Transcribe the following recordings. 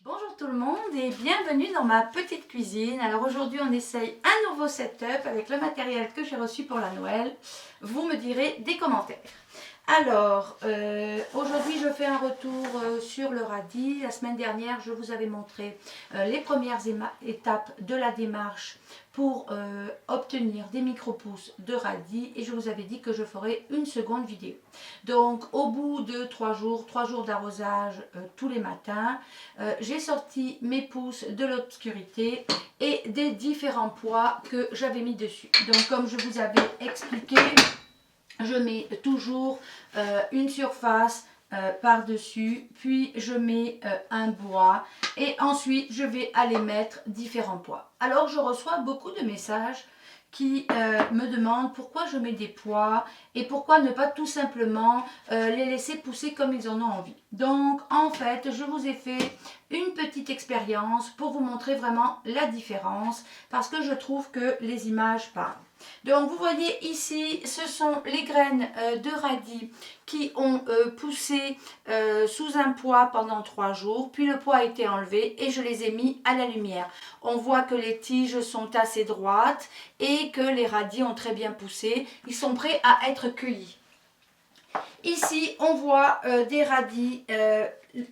Bonjour tout le monde et bienvenue dans ma petite cuisine. Alors aujourd'hui on essaye un nouveau setup avec le matériel que j'ai reçu pour la Noël. Vous me direz des commentaires. Alors aujourd'hui je fais un retour sur le radis. La semaine dernière je vous avais montré les premières étapes de la démarche pour obtenir des micro-pousses de radis et je vous avais dit que je ferai une seconde vidéo. Donc au bout de 3 jours d'arrosage tous les matins, j'ai sorti mes pousses de l'obscurité et des différents poids que j'avais mis dessus. Donc comme je vous avais expliqué, je mets toujours une surface par-dessus, puis je mets un bois et ensuite je vais aller mettre différents poids. Alors je reçois beaucoup de messages qui me demandent pourquoi je mets des poids et pourquoi ne pas tout simplement les laisser pousser comme ils en ont envie. Donc en fait je vous ai fait une petite expérience pour vous montrer vraiment la différence parce que je trouve que les images parlent. Donc vous voyez ici, ce sont les graines de radis qui ont poussé sous un poids pendant 3 jours, puis le poids a été enlevé et je les ai mis à la lumière. On voit que les tiges sont assez droites et que les radis ont très bien poussé, ils sont prêts à être cueillis. Ici on voit des radis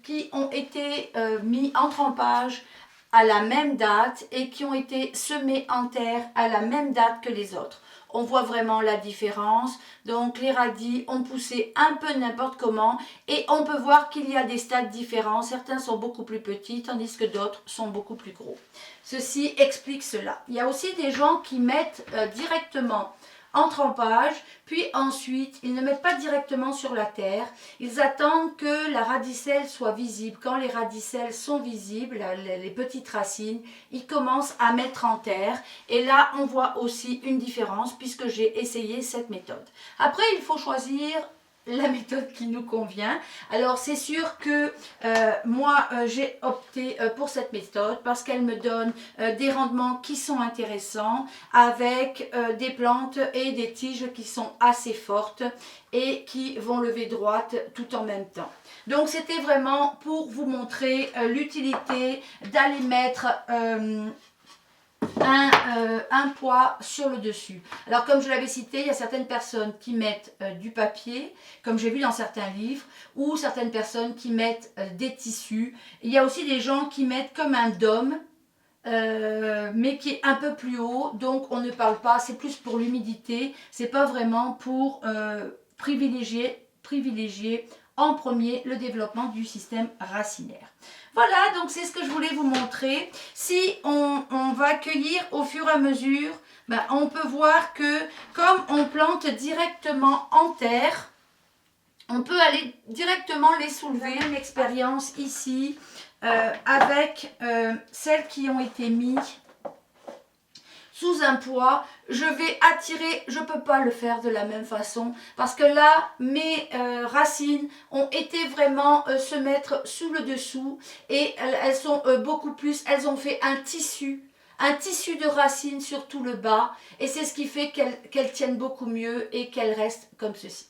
qui ont été mis en trempage à la même date et qui ont été semés en terre à la même date que les autres. On voit vraiment la différence. Donc les radis ont poussé un peu n'importe comment et on peut voir qu'il y a des stades différents. Certains sont beaucoup plus petits tandis que d'autres sont beaucoup plus gros. Ceci explique cela. Il y a aussi des gens qui mettent directement en trempage, puis ensuite ils ne mettent pas directement sur la terre, ils attendent que la radicelle soit visible. Quand les radicelles sont visibles, les petites racines, ils commencent à mettre en terre et là on voit aussi une différence puisque j'ai essayé cette méthode. Après il faut choisir la méthode qui nous convient. Alors c'est sûr que moi j'ai opté pour cette méthode parce qu'elle me donne des rendements qui sont intéressants avec des plantes et des tiges qui sont assez fortes et qui vont lever droite tout en même temps. Donc c'était vraiment pour vous montrer l'utilité d'aller mettre un poids sur le dessus. Alors comme je l'avais cité, il y a certaines personnes qui mettent du papier, comme j'ai vu dans certains livres, ou certaines personnes qui mettent des tissus. Il y a aussi des gens qui mettent comme un dôme, mais qui est un peu plus haut, donc on ne parle pas, c'est plus pour l'humidité, c'est pas vraiment pour privilégier en premier le développement du système racinaire. Voilà, donc c'est ce que je voulais vous montrer. Si on va cueillir au fur et à mesure, ben, on peut voir que comme on plante directement en terre, on peut aller directement les soulever. Une expérience ici avec celles qui ont été mises sous un poids, je vais attirer, je ne peux pas le faire de la même façon parce que là mes racines ont été vraiment se mettre sous le dessous et elles sont beaucoup plus, elles ont fait un tissu de racines sur tout le bas et c'est ce qui fait qu'elles tiennent beaucoup mieux et qu'elles restent comme ceci.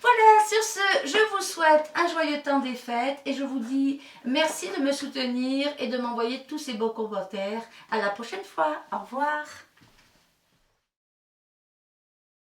Voilà, sur ce, je vous souhaite un joyeux temps des fêtes et je vous dis merci de me soutenir et de m'envoyer tous ces beaux commentaires. À la prochaine fois, au revoir.